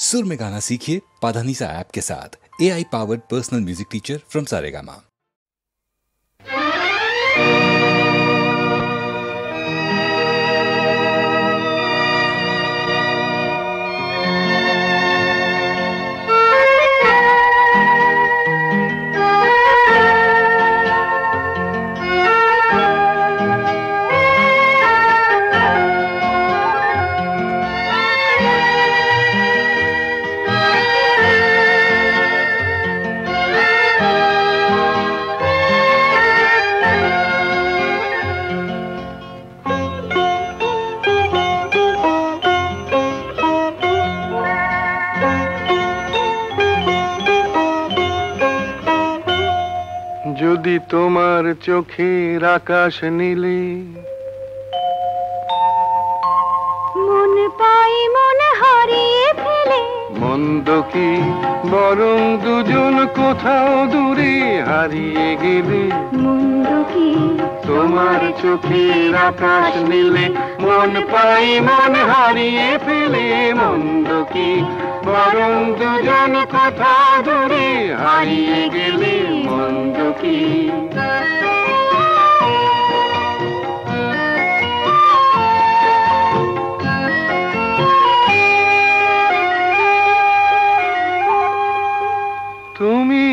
सुर में गाना सीखिए पाधानीसा ऐप के साथ। AI powered personal music teacher from Saregama. যদি তোমার চোখের আকাশ নীলে মন পাই মন হারিয়ে ফেলে, মন্দ কি বরং দুজন কোথাও দূরে হারিয়ে গেলে। মন্দ কি তোমার চোখের আকাশ নীলে মন পাই মন হারিয়ে ফেলে, মন্দ কি বরং দুজন কোথাও দূরে হারিয়ে গেলে। মন্দ কি তুমি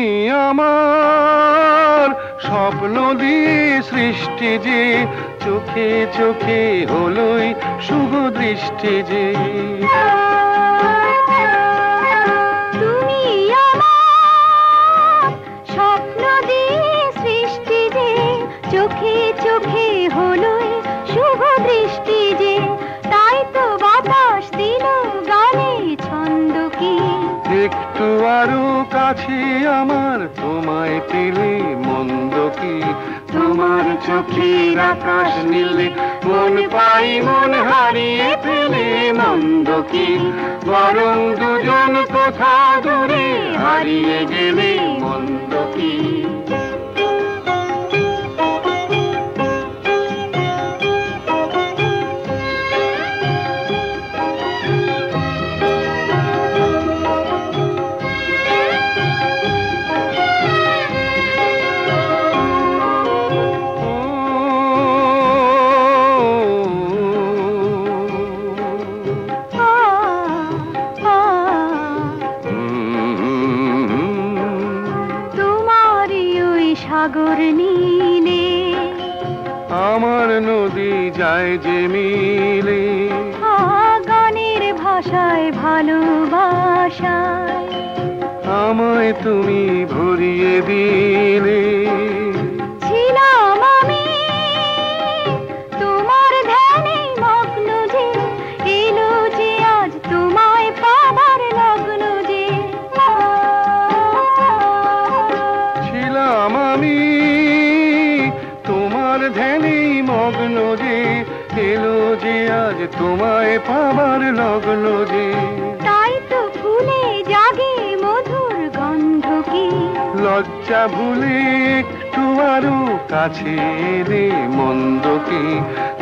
আমার স্বপ্ন দিয়ে সৃষ্টি যে, চোখে চোখে হলোই শুভ দৃষ্টি যে। তুমি আমার স্বপ্ন দিয়ে সৃষ্টি যে, চোখে চোখে হলোই শুভ দৃষ্টি যে। তাই তো বাতাস দিল গানে ছন্দ কি। একটু আরো কাছে আমার তোমায় পেলে, মন্দ কি তোমার চোখের আকাশ নীলে মন পাই মন হারিয়ে ফেলে। মন্দ কি বরং দুজন কোথা দূরে হারিয়ে গেলে। মন্দ কি সাগর নীলে আমার নদী যায় যে মিলে। গানের ভাষায় ভালোবাসায় আমায় তুমি ভরিয়ে দিলে। ছিলাম আমি তোমার ধ্যানে মগ্ন যে, এলো যে আজ তোমায় পাবার লগ্ন যে। ছিলাম আমি তোমার ধ্যানে মগ্ন যে, এলো যে আজ তোমায় পাবার লগ্ন যে। তাই তো ফুলে জাগে মধুর গন্ধ কি। লজ্জা ভুলে একটু আরো কাছে এলে। মন্দ কি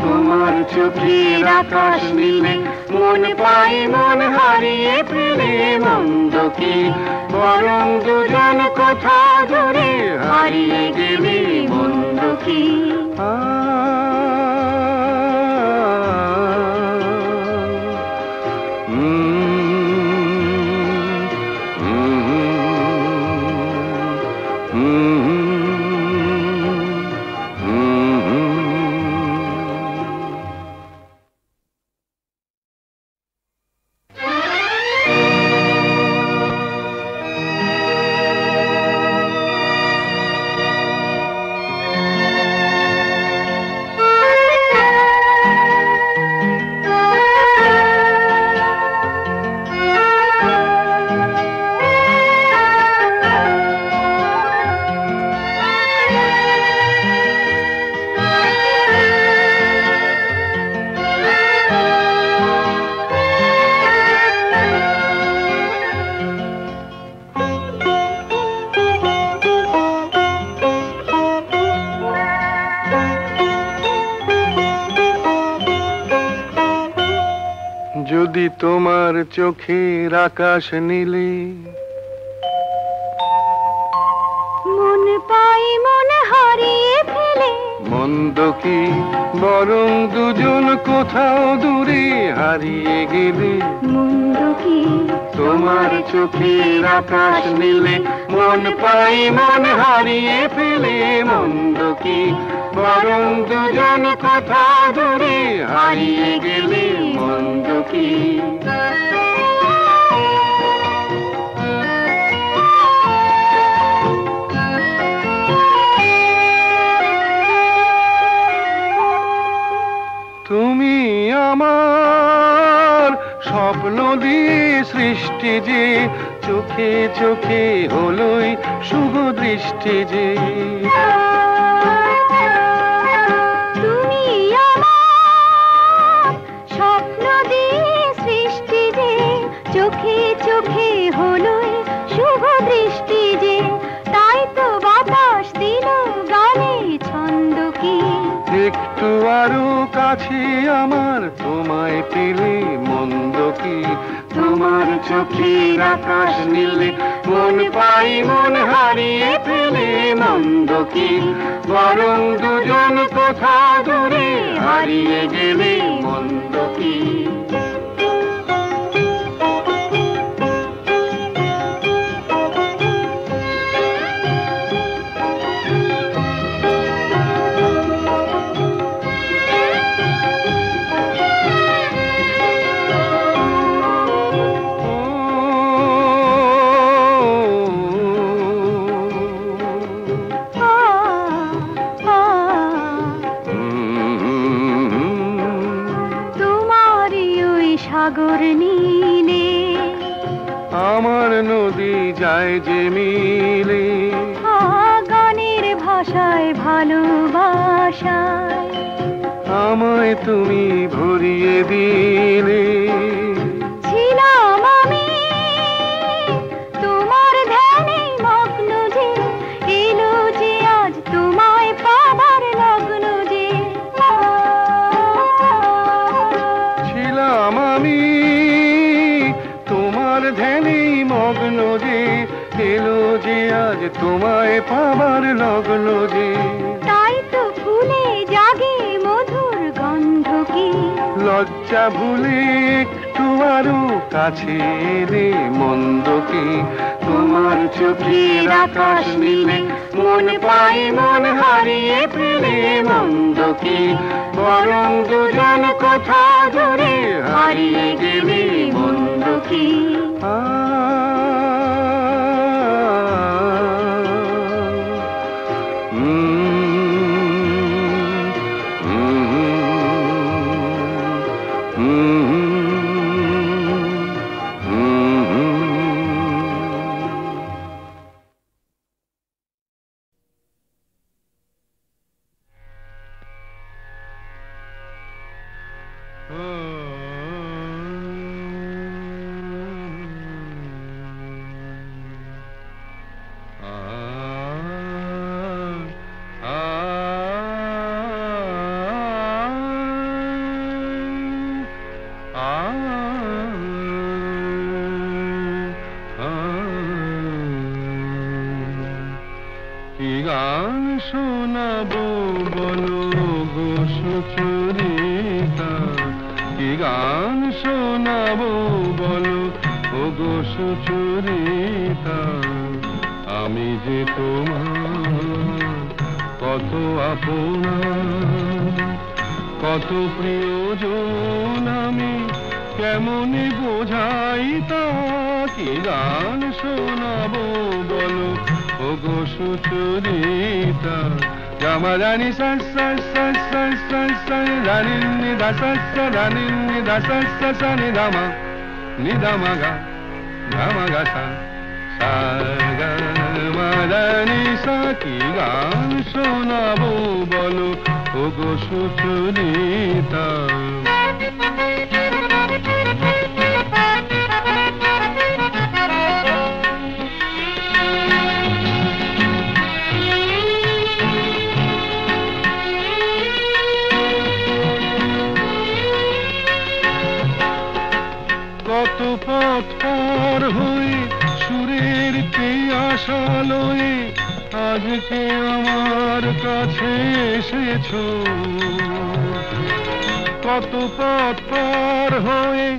তোমার চোখের আকাশ নীলে মন পাই মন হারিয়ে ফেলে। মন্দ কি বরং দুজন কোথা দূরে হারিয়ে গেলে। মন্দ কি তোমার চোখের আকাশ নীলে মন পাই মন হারিয়ে ফেলে মন্দ কি বরং দুজন কোথাও দূরে হারিয়ে গেলে মন্দ কি তোমার চোখের আকাশ নীলে মন পাই মন হারিয়ে ফেলে মন্দ কি বরং দুজন কোথাও দূরে হারিয়ে গেলে মন্দ কি তুমি আমার স্বপ্ন দিয়ে সৃষ্টি যে চোখে চোখে হলোই শুভ দৃষ্টি যে তুমি আমার স্বপ্ন দিয়ে সৃষ্টি যে চোখে চোখে হলোই শুভ দৃষ্টি যে তাই তো বাতাস দিল গানে ছন্দ কি একটু আরো কাছে আমার তোমায় পেলে মন্দ কি তোমার চোখের আকাশ নীলে মন পাই মন হারিয়ে ফেলে মন্দ কি বরং দুজন কোথা দূরে হারিয়ে গেলে মন্দ কি সাগর নীলে আমার নদী যায় যে মিলে গানের ভাষায় ভালোবাসায় আমায় তুমি ভরিয়ে দিলে ছিলাম আমি তোমার ধ্যানে মগ্ন যে এলো যে আজ তোমায় পাবার লগ্ন যে ছিলাম আমি তোমার ধ্যানে মগ্ন যে এলো যে আজ তোমায় পাবার লগ্ন যে তাই তো ফুলে জাগে মধুর গন্ধ কি লজ্জা ভুলে একটু আরো কাছে এলে মন্দ কি তোমার চোখের আকাশ নীলে মন পাই মন হারিয়ে ফেলে মন্দ কি বরং দুজন কোথা দূরে হারিয়ে গেলে মন্দ কি কি গান শোনাবো বলো গো সুচরিতা কি গান শোনাবো বলো ও গো সুচরিতা আমি যে তোমার কত আপনা কত প্রিয়জন আমি কেমনে বোঝাই তা কি গান শোনাবো বলো ও গো সুচরিতা জামা জানি রানি নিদা রানি নিদা সানি দামা নিদামা গা গামা গা সা গা মাদানি সা কি গান শোনাবো বলো ও গো সুচরিতা কত পার হয়ে সুরের আশালয়ে আজকে আমার কাছে এসেছো কত পথ পার হয়ে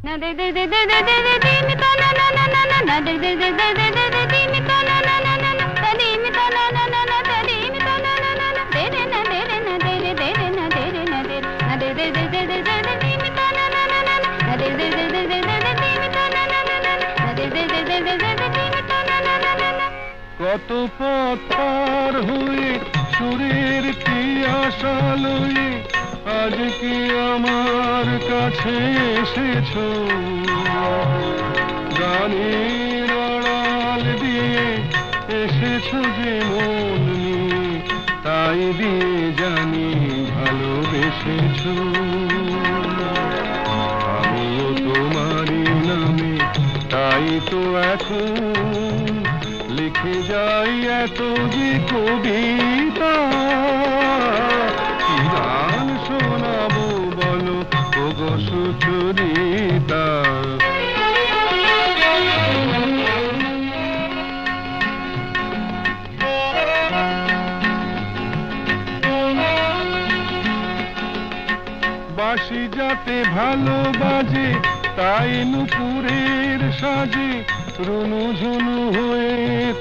না দে দে দে দে দে দে দে দে মি তা না না না না না না দে দে দে দে দে দে দে দে মি তা না না না না না তা দে মি তা না না না না তা দে মি তা না না না না দে রে না দে রে না দে রে দে রে না দে রে না দে না দে দে দে দে দে দে দে দে মি তা না না না না না দে দে দে দে দে দে দে দে মি তা না না না না না দে দে দে দে দে দে দে দে মি তা না না না না কত পথ পার হয়ে সুরের আশালয়ে আজকে আমার কাছে এসেছো গানের আড়াল দিয়ে এসেছো যে মন নিয়ে তাই দিয়ে জানি ভালোবেসেছো আমিও তোমারই নামে তাই তো এখন লিখে যাই এত যে কবিতা কি গান শোনাবো বলো ওগো সুচরিতা বাঁশি যাতে ভালো বাজে তাই নুপুরের সাজে রুনু ঝুনু হয়ে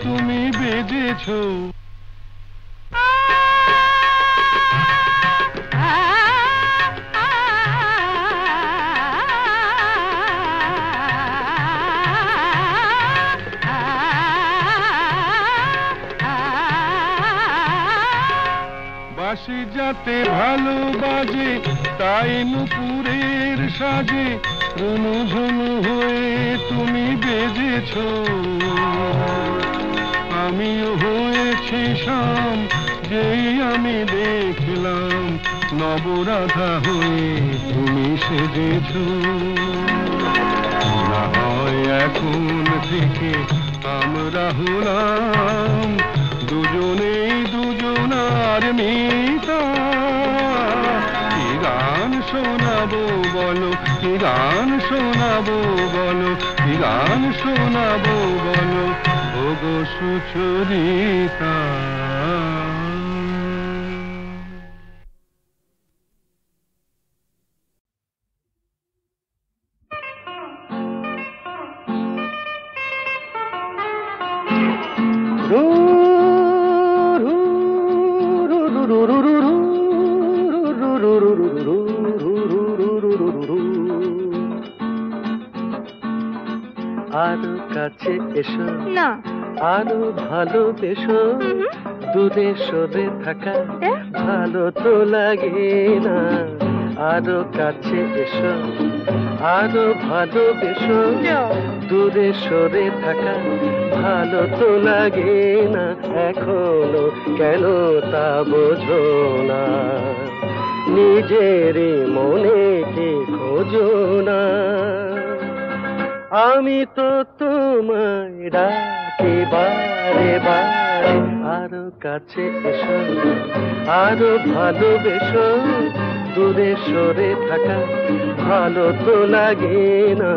তুমি বেজেছো বাঁশি যাতে ভালো বাজে তাই নুপুরের সাজে রুনু ঝুনু হয়ে তুমি বেজেছো আমিও হয়েছি শাম যেই আমি দেখলাম নবরাধা হয়ে তুমি সেজেছো না হয় এখন থেকে আমরা হলাম দুজনেই দুজনার মিতা কি গান শোনাবো বলো কি গান শোনাবো বলো কি গান শোনাবো বলো ওগো সুচরিতা আরো কাছে এসো না আরো ভালোবেসো দূরে সরে থাকা ভালো তো লাগে না আরো কাছে এসো আরো ভালোবেসো দূরে সরে থাকা ভালো তো লাগে না এখনো কেন তা বোঝো না নিজের মনে কি খোঁজো না আমি তো তোমায় ডাকি বারে বারে আরো কাছে এসো আরো ভালোবেসো দূরে সরে থাকা ভালো তো লাগে না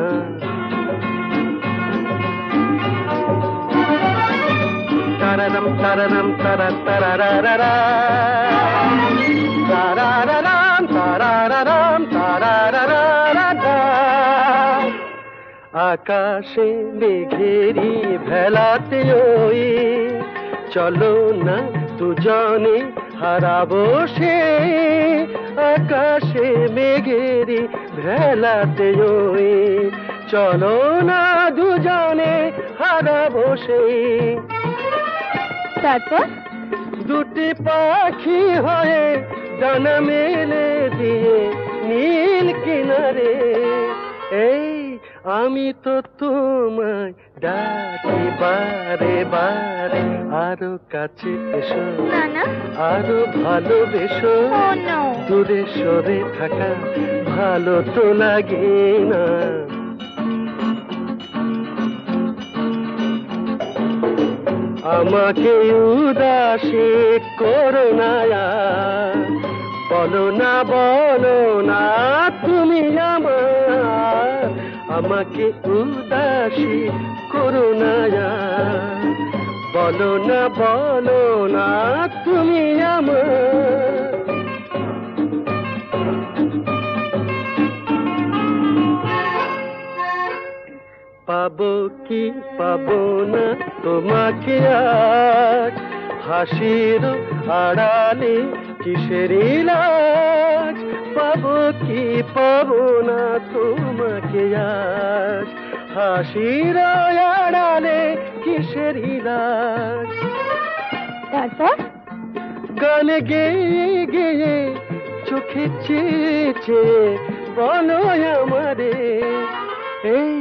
তারারাম তারারাম তারা তারারারা তারারারাম তারারারাম তারারারা আকাশে মেঘেরি ভেলাতে ওই চলো না দুজনে হারাবো সে আকাশে মেঘেরি ভেলাতে ওই চলো না দুজনে হারাবো সে তারপর দুটি পাখি হয়ে ডানা মেলে দিয়ে নীল কিনারে এই আমি তো তোমায় ডাকি বারে বারে আরো কাছে এসো না না আরো ভালোবেসো দূরে সরে থাকা ভালো তো লাগে না আমাকে উদাসী করো না বলো না তুমি আমার আমাকে উদাসী করো না আর। বলো না তুমি আমার। পাবো কি পাবো না তোমাকে আজ, হাসির আড়ালে কিসের লাজ। পাবো কি পাবো না তোমাকে আজ, হাসির আড়ালে কিসের লাজ। তারপর গানে গেয়ে গেয়ে চোখে চেয়ে চেয়ে বলো আমারে, এই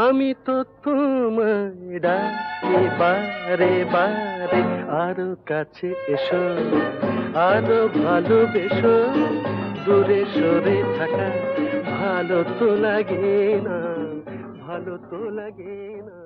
আমি তো তোমায় ডাকি বারে বারে। আরো কাছে এসো, আরো ভালোবেসো, দূরে সরে থাকা ভালো তো লাগে না, ভালো তো লাগে না।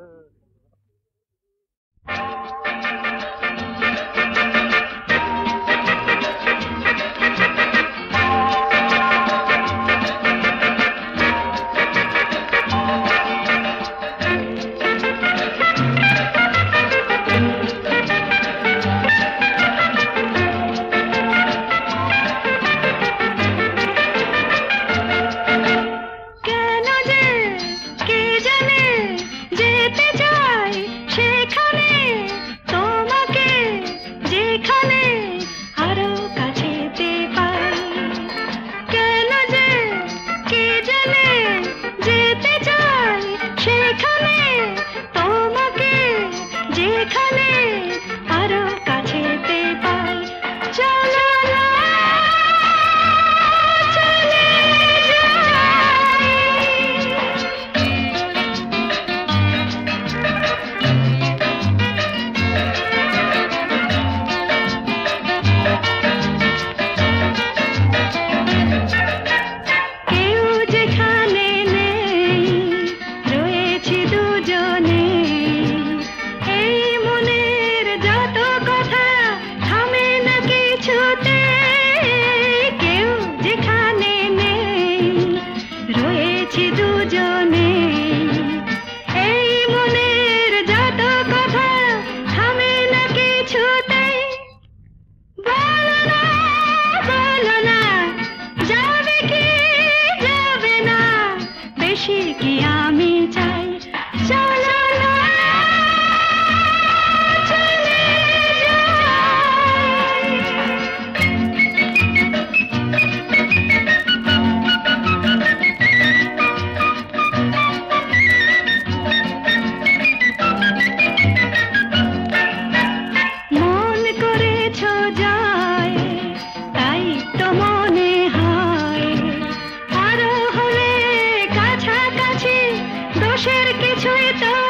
কিছুই তো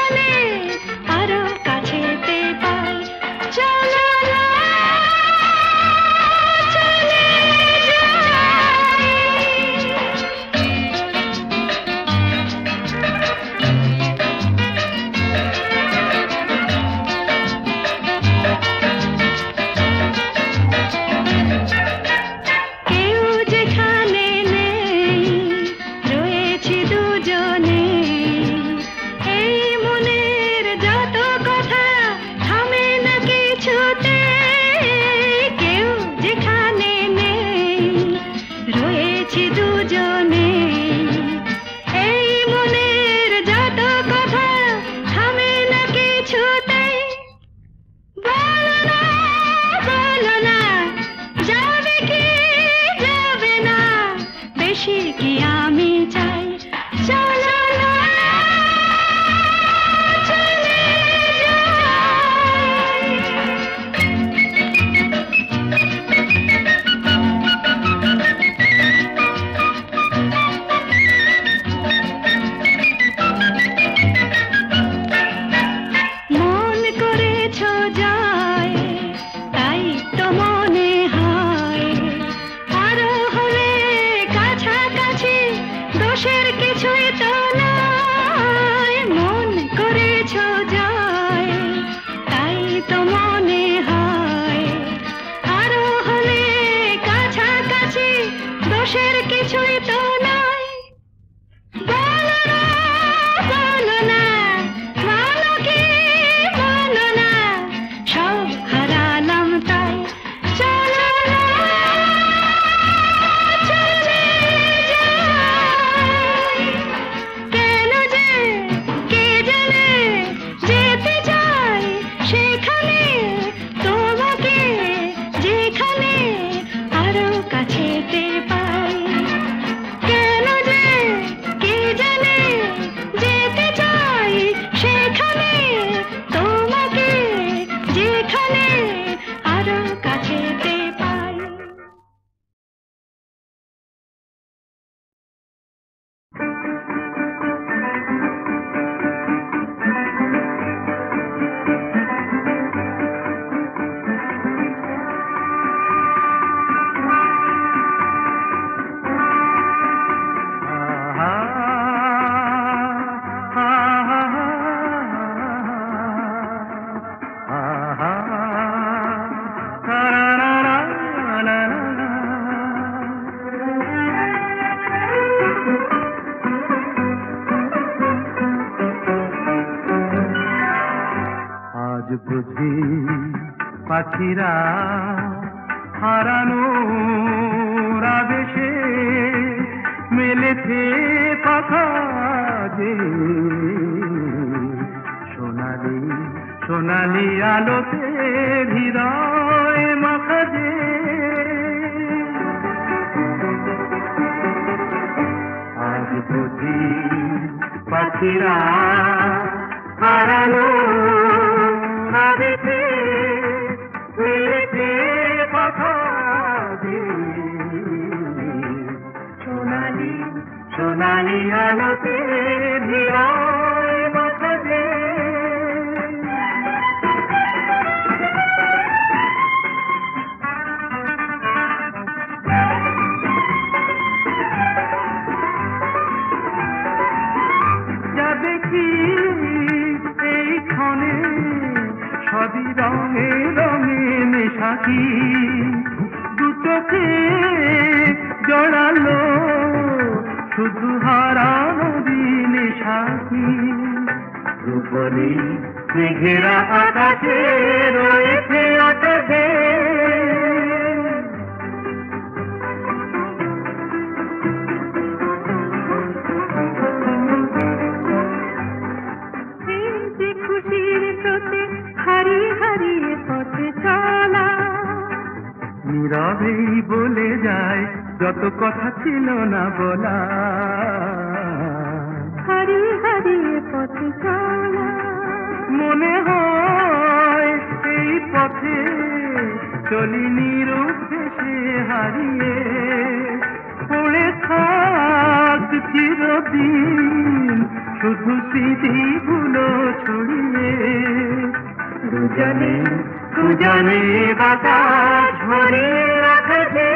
গেলে আরো কাছেতে পাই চলো না চলে পাখিরা হারানোর আবেশে মেলেছে পাখা যে সোনালি সোনালি আলোতে হৃদয় মাখা যে আজ বুঝি পাখিরা হারানো আবেশে মেলেছে পাখা যে সোনালি সোনালি আলোতে হৃদয় মাখা যে সবই রঙে রঙে মেশাকি দু চোখে জড়ালো শুধু হারানো দিনে সাথী রূপলি মেঘেরা আকাশে রয়েছে আকাশে নীরবেই বলে যায় যত কথা ছিল না বলা হারিয়ে হারিয়ে পথে চলা মনে হয় এই পথে চলি নিরুদ্দেশে হারিয়ে পড়ে থাক চিরদিন শুধু স্মৃতিগুলো ছড়িয়ে দুজনে দুজনে বাতাস ভরে রাখবে।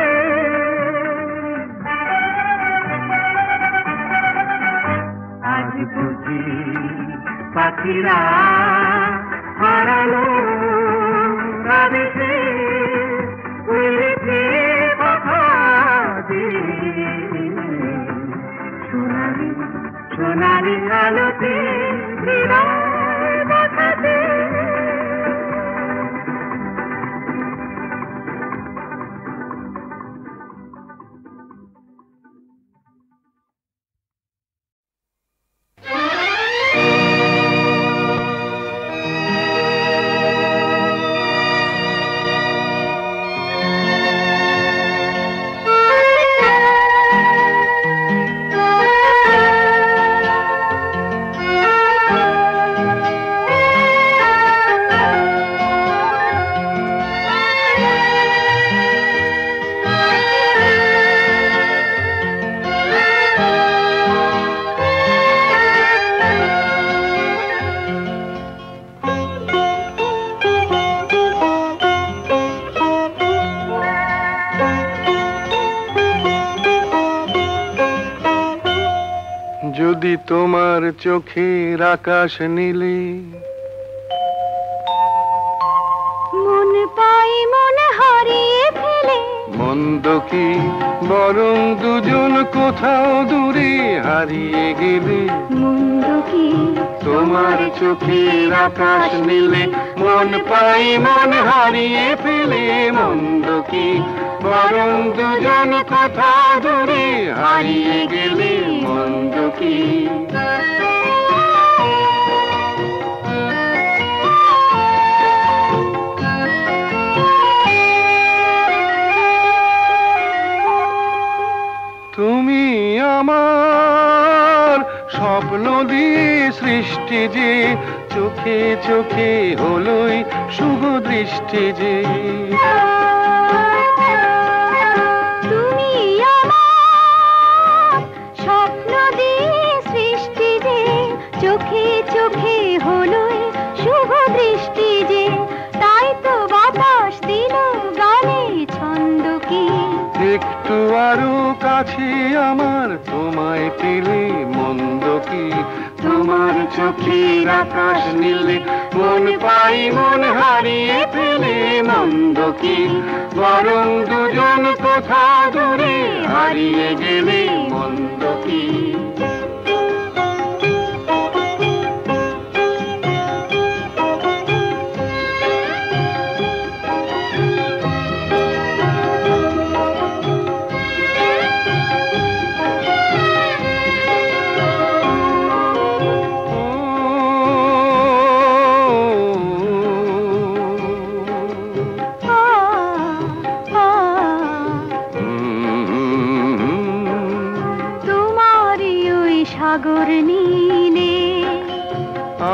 আজ বুঝি পাখিরা হারালো রাধেছে উড়েছে কথা দিয়ে সোনালি সোনালি আলোতে বিরায় বাতাসে। যদি তোমার চোখের আকাশ নীলে মন পাই মন হারিয়ে ফেলে মন্দ কি বরং দুজন কোথাও দূরে হারিয়ে গেলে। মন্দ কি তোমার চোখের আকাশ নীলে মন পাই মন হারিয়ে ফেলে মন্দ কি বরং দুজন কোথাও দূরে হারিয়ে গেলে। মন্দ কি তুমি আমার স্বপ্ন দিয়ে সৃষ্টি যে চোখে চোখে হলোই শুভ দৃষ্টি যে। তুমি আমার স্বপ্ন দিয়ে সৃষ্টি যে চোখে চোখে হলোই শুভ দৃষ্টি যে। তাই তো বাতাস দিল গানে ছন্দ কি একটু আরো কাছে আমার তোমায় পেলে। মন্দ কি তোমার চোখের আকাশ নীলে মন পাই মন হারিয়ে ফেলে। মন্দ কি বরং দুজন কোথা দূরে হারিয়ে গেলে। মন্দ কি সাগর নীলে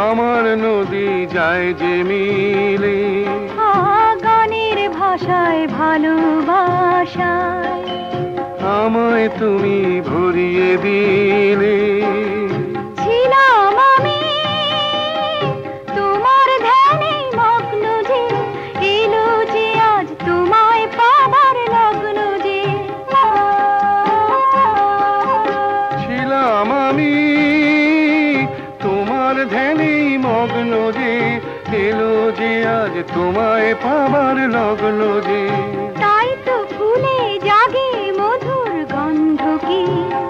আমার নদী যায় যে মিলে। গানের ভাষায় ভালোবাসায় আমায় তুমি ভরিয়ে দিলে। ছিলাম আমি তোমার ধ্যানে মগ্ন যে এলো যে আজ তোমায় পাবার লগ্ন যে। ছিলাম আমি তোমার ধ্যানে মগ্ন যে এলো যে আজ তোমায় পাবার লগ্ন যে। তাই তো ফুলে জাগে মধুর গন্ধ কি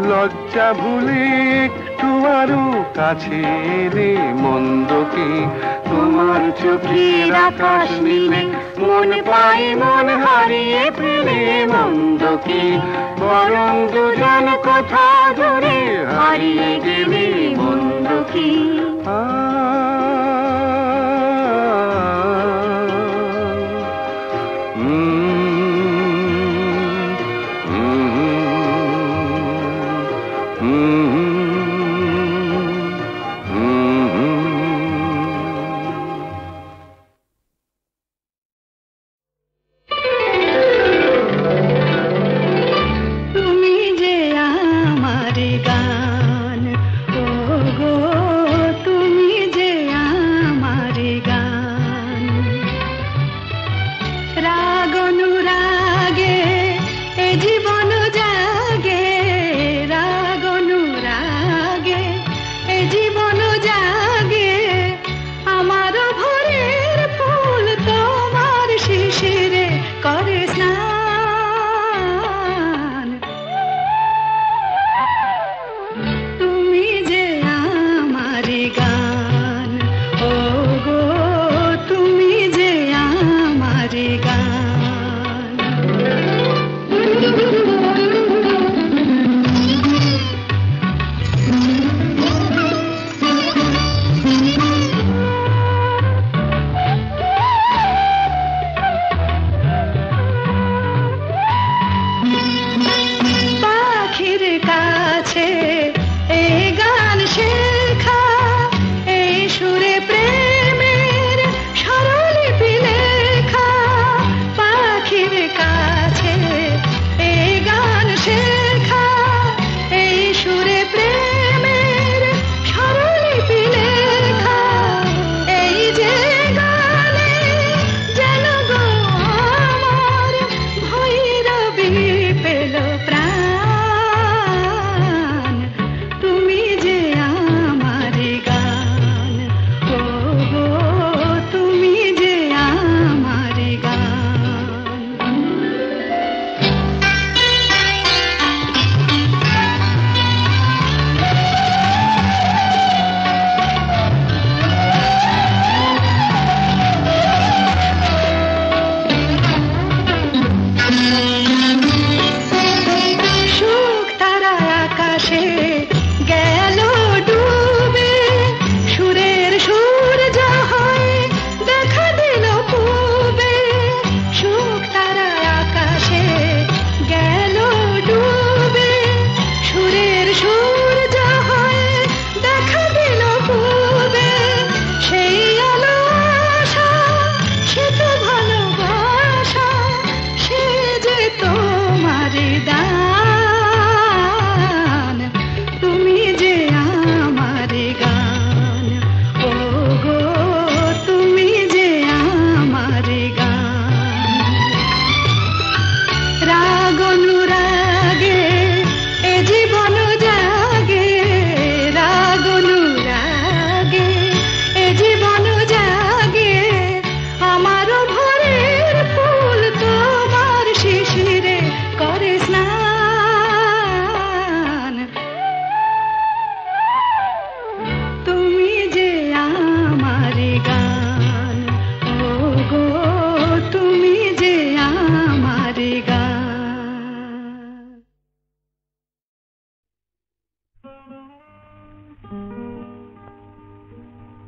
লজ্জা ভুলে একটু আরো কাছে এলে। মন্দ কি তোমার চোখের আকাশ নীলে মন পাই মন হারিয়ে ফেলে। মন্দ কি বরং দুজন কোথা দূরে হারিয়ে গেলে। মন্দ কি তুমি যে আমার গান ও গো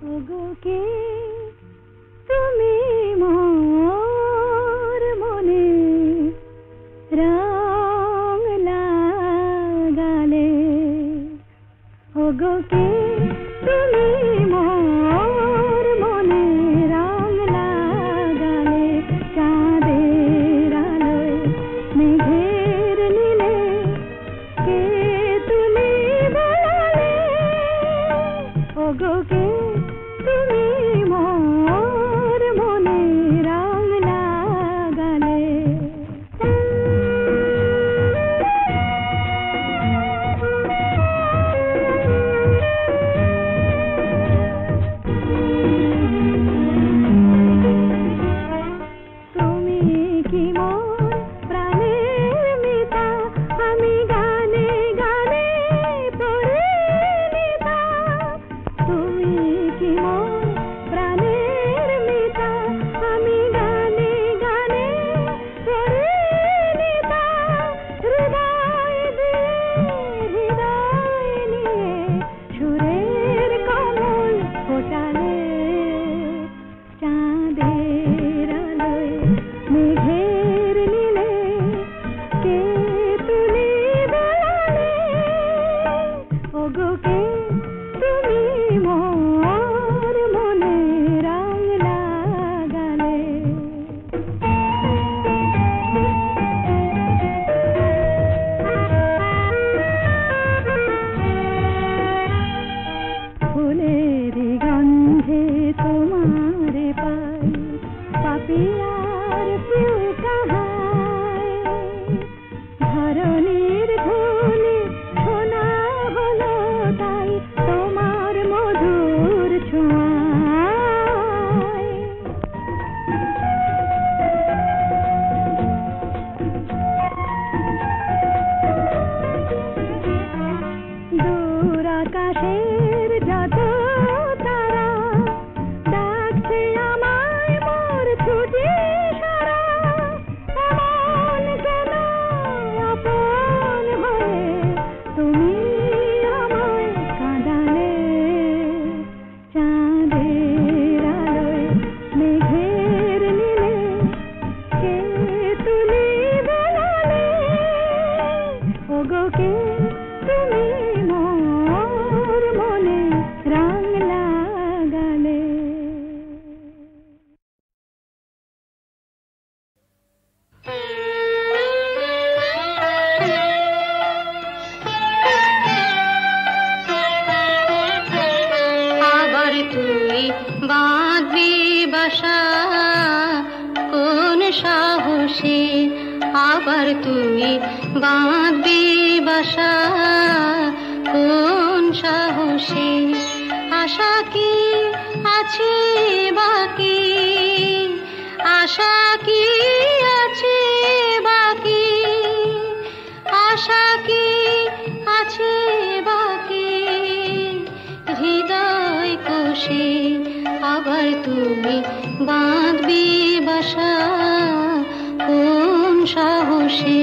ওগো কে তুমি মোর মনে রং লাগালে ওগো কে তুমি মোর মনে রং লাগালে চাঁদের আলোয় মেঘের নীলে কে তুমি বলালে ওগো কে তুমি মোর মনে রং লাগালে তুমি কি মোর প্রাণের মিতা আমি গানে গানে পরিণীতা তুমি কি মোর প্রাণের মিতা আমি গানে গানে পরিণীতা হৃদয় দিয়ে হৃদয় নিয়ে সুরের কমল ফোটালে চাঁদের আলোয় মেঘের নীলে কে তুমি বলালে ওগো কে তুমি মোর মনে রং লাগালে ফুলের গন্ধে তোমারে পাই পাপিয়ার প্রিয় কাহাই ধরণীর ধুলি শোনা হলো তাই তোমার মধুর ছোঁয়ায় দূর আকাশের যত তারা ডাকছে আমায় মোর ছুটি সারা এমন কেন আপন হয়ে তুমি আমায় কাঁদালে চাঁদের আলোয় মেঘের নীলে কে তুমি বলালে ওগো কে তুমি মোর মনে রং লাগালে আবার তুই বাঁধবি বাসা কোন সাহসে আবার তুই বাঁধবি বাসা কোন সাহসে আশা কি আছে বাকি আশা কি আছে বাকি আশা কি আছে বাকি হৃদয় কোষে আবার তুমি বাঁধবি বাসা কোন সাহসে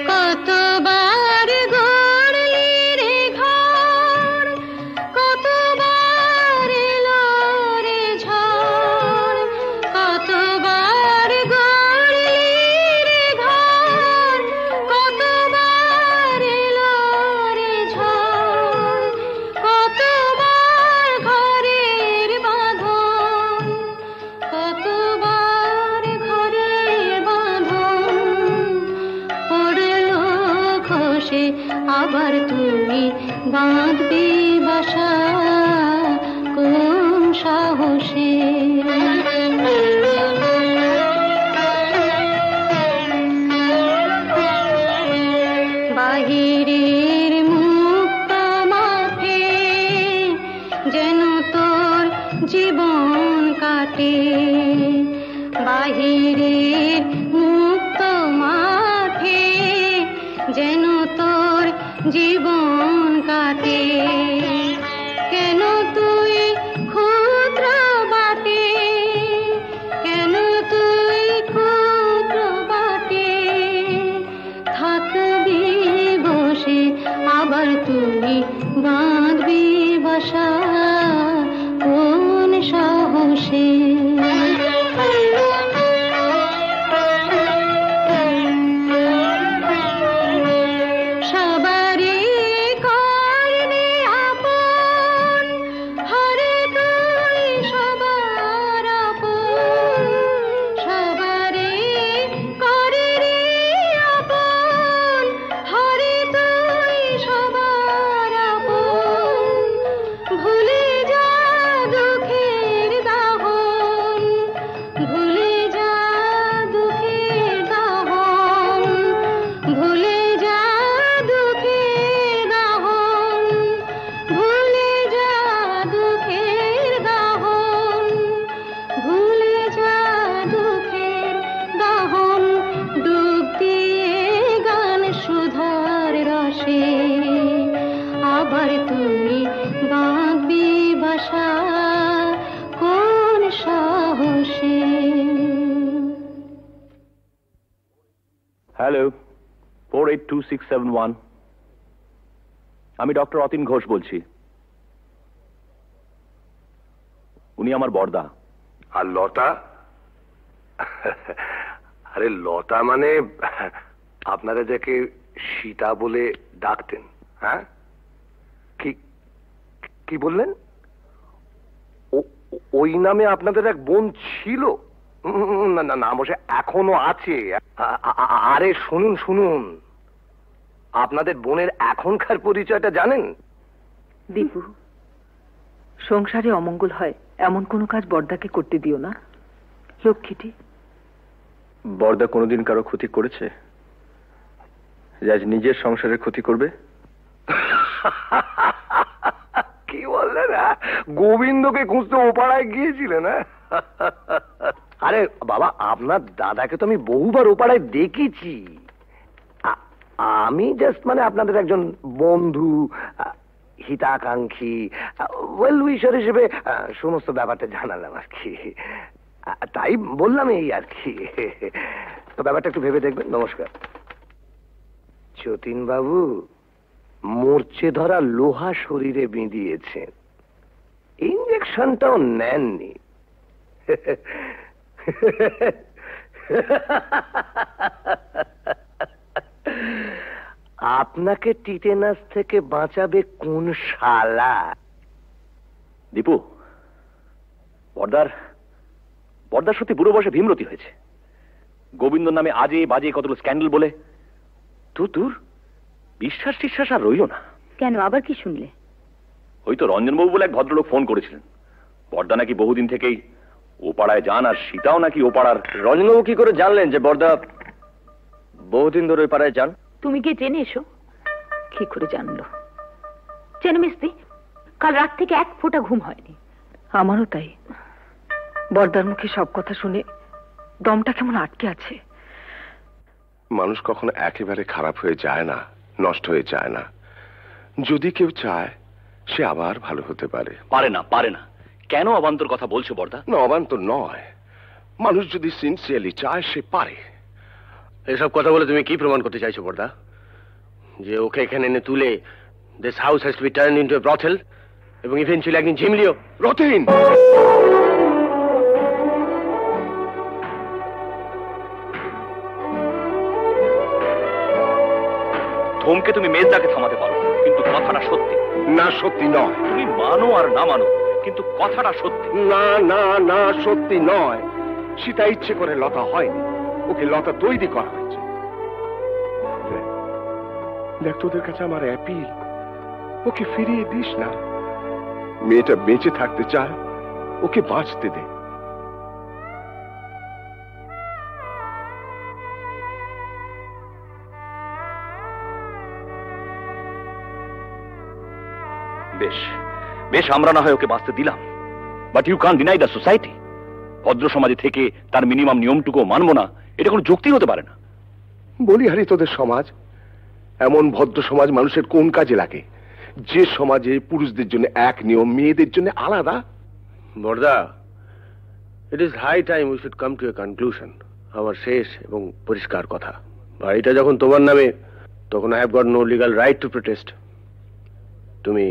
কতবার গড়লি রে ঘর কতবার এলো রে ঝড় কতবার গড়লি রে ঘর কতবার এলো রে ঝড় কতবার ঘরের বাঁধন কতবার ঘরের বাঁধন পড়লো খসে আবার তুমি বাঁধবি বাসা কোন সাহসে বাহিরের মুক্ত মাঠে যেন তোর জীবন কাটে বাহিরের মুক্ত মাঠে যেন তোর জীবন কাটে কেন তুই ক্ষুদ্র বাটে কেন তুই ক্ষুদ্র বাটে থাক আবার তুই বাঁধবি বাসা কোন সাহসে। আবার তুমি বাঁধবি বাসা কোন সাহসে। হ্যালো, 482671, আমি ডক্টর অতীন ঘোষ বলছি। উনি আমার বড়দা। আর লতা? আরে লতা মানে আপনারা যাকে সীতা বলে ডাকতেন? হ্যাঁ, কি বললেন? ওই নামে আপনাদের এক বোন ছিল? না না না, অবশ্য এখনো আছে। আরে শুনুন শুনুন, আপনাদের বোনের এখনকার পরিচয়টা জানেন? দীপু, সংসারে অমঙ্গল হয় এমন কোনো কাজ বড়দাকে করতে দিও না। লক্ষ্মীটি। বড়দা কোনোদিন কারো ক্ষতি করেছে যে আজ নিজের সংসারের ক্ষতি করবে? কি বললেন? গোবিন্দকে খুঁজতে ওপাড়ায় গিয়েছিলেন? আরে বাবা, আপনার দাদাকে তো আমি বহুবার ওপাড়ায় দেখেছি। আমি জাস্ট মানে আপনাদের একজন বন্ধু, হিতাকাঙ্ক্ষী, ওয়েল উইশার হিসেবে সমস্ত ব্যাপারটা জানালাম আর কি। তাই বললাম এই আর কি। তো ব্যাপারটা একটু ভেবে দেখবেন। নমস্কার। যতীন বাবু মরচে ধরা লোহা শরীরে বিঁধিয়েছেন, ইঞ্জেকশনটাও নেননি। আপনাকে টিটেনাস থেকে বাঁচাবে কোন শালা? দীপু, বড়দার সত্যি বুড়ো বয়সে ভীমরতি হয়েছে। গোবিন্দ নামে আজে বাজে কতগুলো স্ক্যান্ডাল বলে তোর বিশ্বাস টিশ্বাস আর রইল না। কেন, আবার কি শুনলে? ওই তো রঞ্জনবাবু বলে এক ভদ্রলোক ফোন করেছিলেন, বড়দা নাকি বহুদিন থেকেই ও পাড়ায় যান, আর সীতাও নাকি ও পাড়ার। রঞ্জনবাবু কি করে জানলেন যে বড়দা বহুদিন ধরে ওই পাড়ায় যান? তুমি গিয়ে জেনে এসো। কি করে জানলো? জেনে মিস্তি, কাল রাত থেকে এক ফোঁটা ঘুম হয়নি। আমারও তাই। বড়দার মুখে সব কথা শুনে দমটা কেমন আটকে আছে। মানুষ কখনো একেবারে খারাপ হয়ে যায় না, নষ্ট হয়ে যায় না। যদি কেউ চায় সে আবার ভালো হতে পারে। পারে না। কেন অবান্তর কথা বলছো বড়দা? না, অবান্তর নয়। মানুষ যদি সিনসিয়ারলি চায় সে পারে। এসব কথা বলে তুমি কি প্রমাণ করতে চাইছো বড়দা? যে ওকে এখানে এনে তুলে this house has to be turned into a brothel এবং ইভেন্চুয়ালি একদিন ঝিমলিও? রতিন, ধমকে তুমি মেজদাকে থামাতে পারো, কিন্তু কথাটা সত্যি না সত্যি নয়। তুমি মানো আর না মানো, কিন্তু কথাটা সত্যি। না না না, সত্যি নয়। সীতা ইচ্ছে করে লতা হয়নি, ওকে লতা তৈরি করা হয়েছে। দেখ, তোদের কাছে আমার অ্যাপিল, ওকে ফিরিয়ে দিস না। মেয়েটা বেঁচে থাকতে চায়, ওকে বাঁচতে দে। বেশ আমরা না হয় ওকে বাঁচতে দিলাম, but you can deny the society. ভদ্র সমাজে থেকে তার মিনিমাম নিয়মটুকু মানবো না, এটা কোনো যুক্তি হতে পারে না। বলি হারি, তোদের সমাজ এমন ভদ্র সমাজ মানুষের কোন কাজে লাগে? যে সমাজে পুরুষদের জন্য এক নিয়ম, মেয়েদের জন্য আলাদা। বড়দা, it is high time we should come to a conclusion. আমার শেষ এবং পরিষ্কার কথা, বাড়িটা যখন তোমার নামে, তখন I have got no legal right to protest. তুমি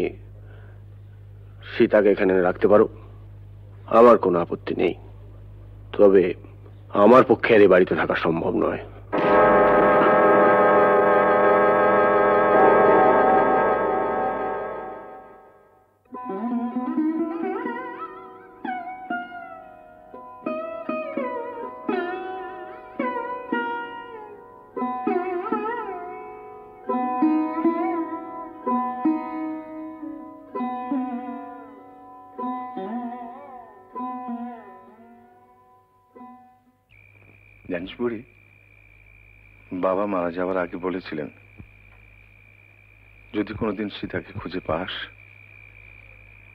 সীতাকে এখানে রাখতে পারো, আমার কোনো আপত্তি নেই। তবে আমার পক্ষে আর এই বাড়িতে থাকা সম্ভব নয়। জানিস বুড়ি, বাবা মারা যাওয়ার আগে বলেছিলেন যদি কোনোদিন সীতাকে খুঁজে পাস,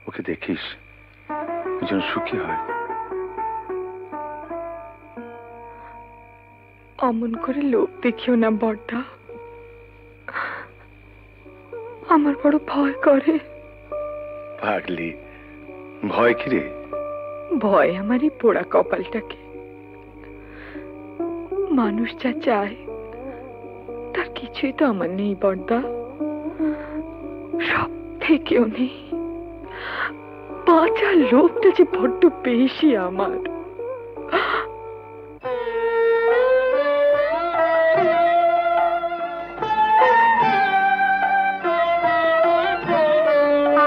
ওকে দেখিস, যেন সুখী হয়। অমন করে লোভ দেখিও না বড়দা, আমার বড় ভয় করে। পাগলি, ভয় কি রে? ভয় আমার এই পোড়া কপালটাকে। মানুষ যা চায় তার কিছুই তো আমার নেই বড়দা, সব থেকেও নেই। বাঁচার লোভটা যে বড্ড বেশি আমার।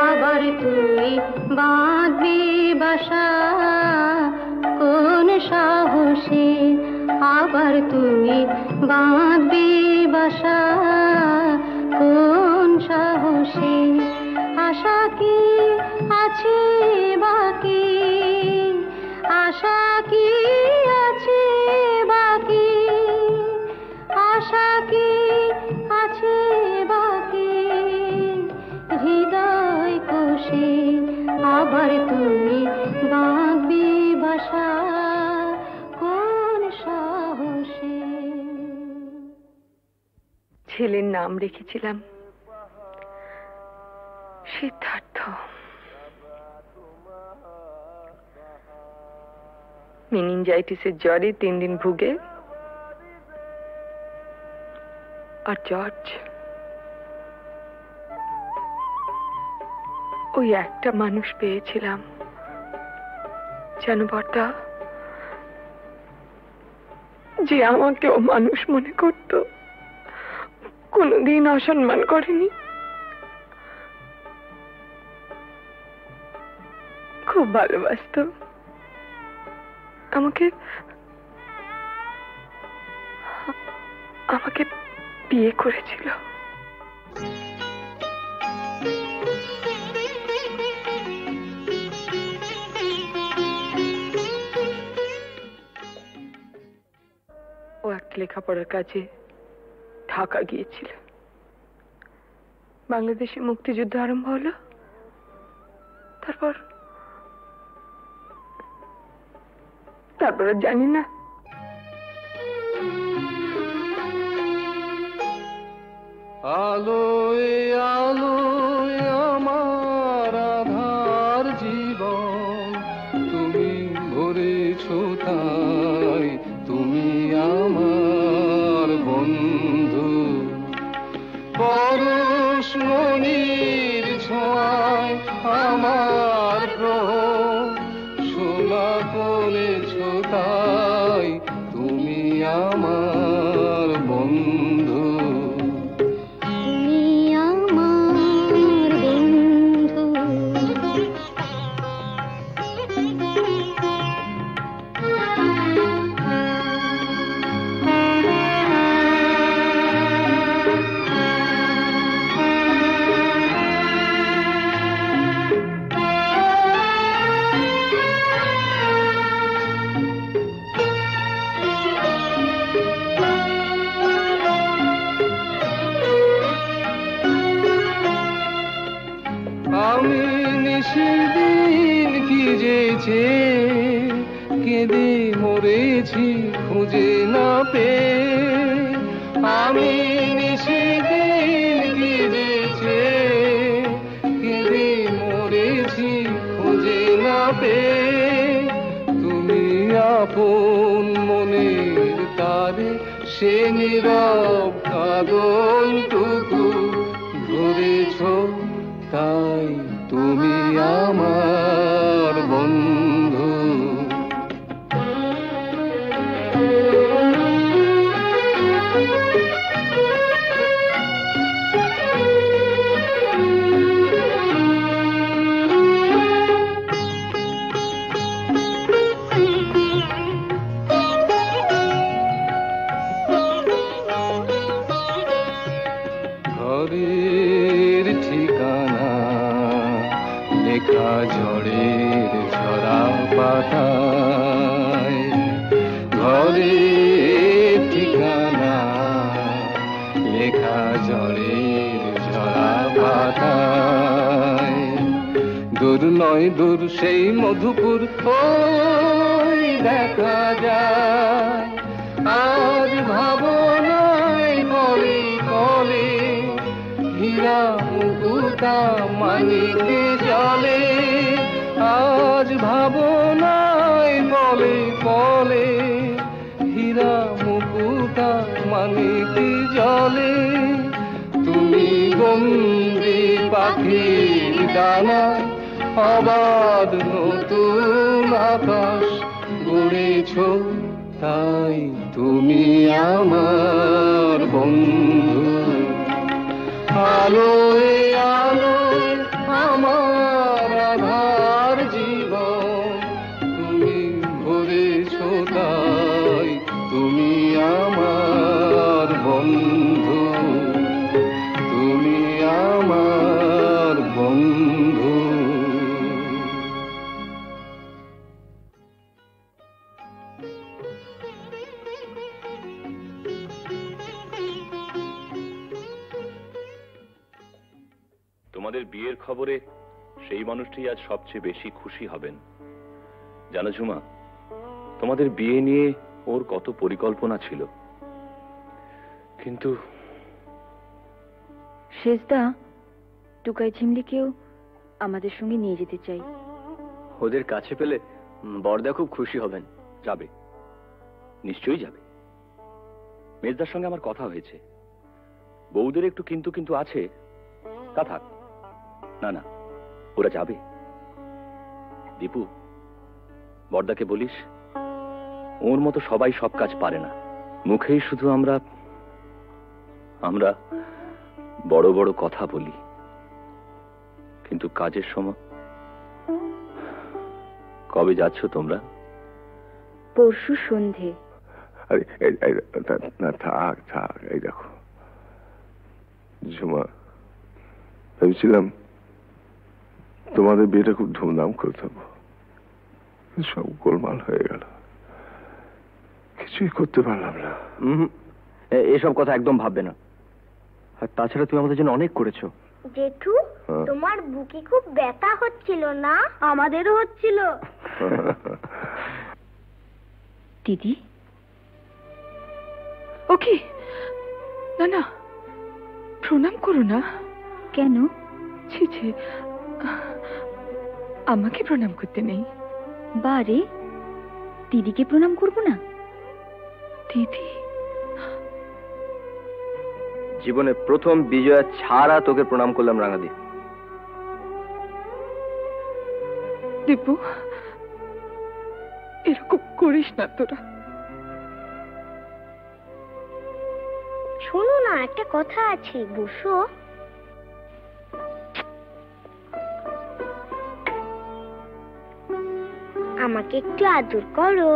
আবার তুই বাঁধবি বাসা কোন সাহসে, আবার তুই বাঁধবি বাসা কোন সাহসে। আশা কি আছে বাকি, আশা কি আছে বাকি, আশা কি আছে বাকি হৃদয় কোষে। আবার তুই বাঁধবি বাসা কোন সাহসে। ছেলের নাম রেখেছিলাম সিদ্ধার্থ। মেনিনজাইটিসের জ্বরে 3 দিন ভুগে, আর জর্জ ওই একটা মানুষ পেয়েছিলাম যেন বড়দা, যে আমাকেও মানুষ মনে করত, কোনোদিন অসম্মান করেনি। খুব ভালোবাসতো আমাকে, আমাকে বিয়ে করেছিল। ও একটা লেখাপড়ার কাজে ঢাকা গিয়েছিল। বাংলাদেশে মুক্তিযুদ্ধ আরম্ভ হলো, তারপর জানি না। আলোয় আলোয় আমার আধার জীবন, তুমি ভরেছ তাই, তুমি আমার বন্ধু। পরশ মনির ছোঁয়ায় আমার গ্রহ সোনা করেছ তাই, তুমি আমার বন্ধু। তুমি আমার বন্ধু। আমি নিশিদিন কি যেছে কেঁদে মরেছি খুঁজে না পেয়ে। আমি নিশিদিন কি যেছে কেঁদে মরেছি খুঁজে না পেয়ে। তুমি আপন মনের তারে সে নীরব কাঁদনটুকু ধরেছ তাই তুমি আমার বন্ধু। ঘরের ঠিকানা লেখা ঝড়ের ঝরা পাতায়, ঘরের ঠিকানা লেখা ঝড়ের ঝরা পাতায়। দূর নয় দূর সেই মধুপুর ওই দেখা যায়, আজ ভাবনায় বলে বলে হীরা মুকুতা মানিকে জলে। আজ ভাবনায় বলে বলে হীরা মুকুতা মানিকে জলে। তুমি বন্দি পাখি ডানায় অবাধ নতুন আকাশ গড়েছ, তাই তুমি আমার বন্ধু। আলোয় আলোয় আমার আধার জীবন তুমি ভরেছ, তাই তুমি আমার বন্ধু, তুমি আমার বন্ধু। তোমাদের বিয়ের খবরে সেই মানুষটি আজ সবচেয়ে বেশি খুশি হবেন। জানো ঝুমা, তোমাদের বিয়ে নিয়ে ওর কত পরিকল্পনা ছিল, কিন্তু শেষদা টুকাই ঝিমলিকেও আমাদের সঙ্গে নিয়ে যেতে চাই। ওদের কাছে পেলে বরদা খুব খুশি হবেন। যাবে, নিশ্চয়ই যাবে। মেজদার সঙ্গে আমার কথা হয়েছে, বউদের একটু কিন্তু কিন্তু আছে, তা থাক। না না, ওরা যাবে। দীপু, বড়দাকে বলিস ওর মতো সবাই সব কাজ পারে না। মুখেই শুধু আমরা আমরা বড় বড় কথা বলি, কিন্তু কাজের সময়। কবে যাচ্ছ তোমরা? পরশু সন্ধে। না থাক থাক, এই দেখো ঝুমা, ভেবেছিলাম তোমাদের বিয়েটা খুব ধুমধাম করতে, সব গোলমাল হয়ে গেল, কিছুই করতে পারলাম না। এসব কথা একদম ভাববে না। আর তাছাড়া তুমি আমাদের জন্য অনেক করেছো। জেঠু, তোমার বুকে খুব ব্যথা হচ্ছিল না? আমাদেরও হচ্ছিল। দিদি, ওকে, না না, প্রণাম করো না। কেন? ছি ছি, আমাকে প্রণাম করতে নেই। বারে, দিদিকে প্রণাম করবো না? দিদি, জীবনে প্রথম বিজয়া ছাড়া তোকে প্রণাম করলাম রাঙাদি। দীপু, এরকম করিস না তোরা। শোনো না, একটা কথা আছে, বসো। আমাকে একটু আদর করো।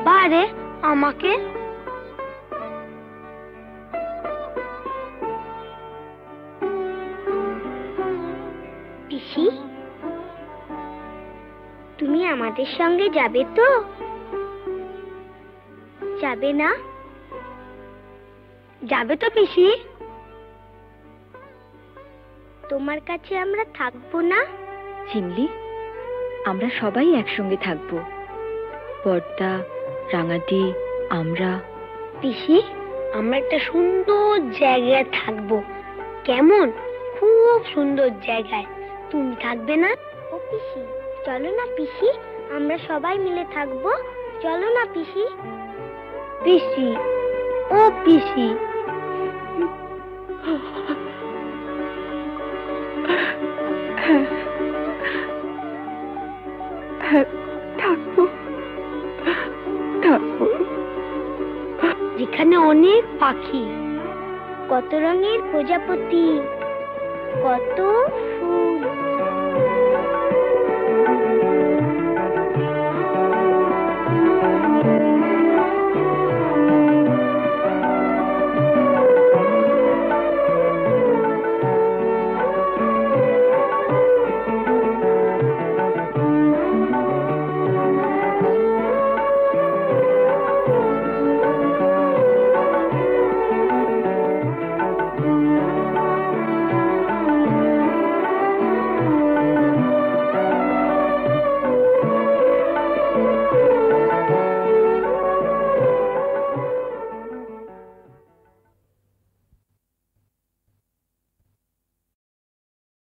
বারে আমাকে। পিসি, তুমি আমাদের সঙ্গে যাবে তো? যাবে না? যাবে তো পিসি? তোমার কাছে আমরা থাকবো না? ঝিমলি, আমরা সবাই একসঙ্গে থাকবো, বড়দা, রাঙাদি, আমরা। পিসি, আমরা একটা সুন্দর জায়গায় থাকবো। কেমন? খুব সুন্দর জায়গায়। তুমি থাকবে না? ও পিসি, চলো না পিসি, আমরা সবাই মিলে থাকবো। চলো না পিসি। পিসি, ও পিসি, থাকবো থাকবো। যেখানে অনেক পাখি, কত রঙের প্রজাপতি, কত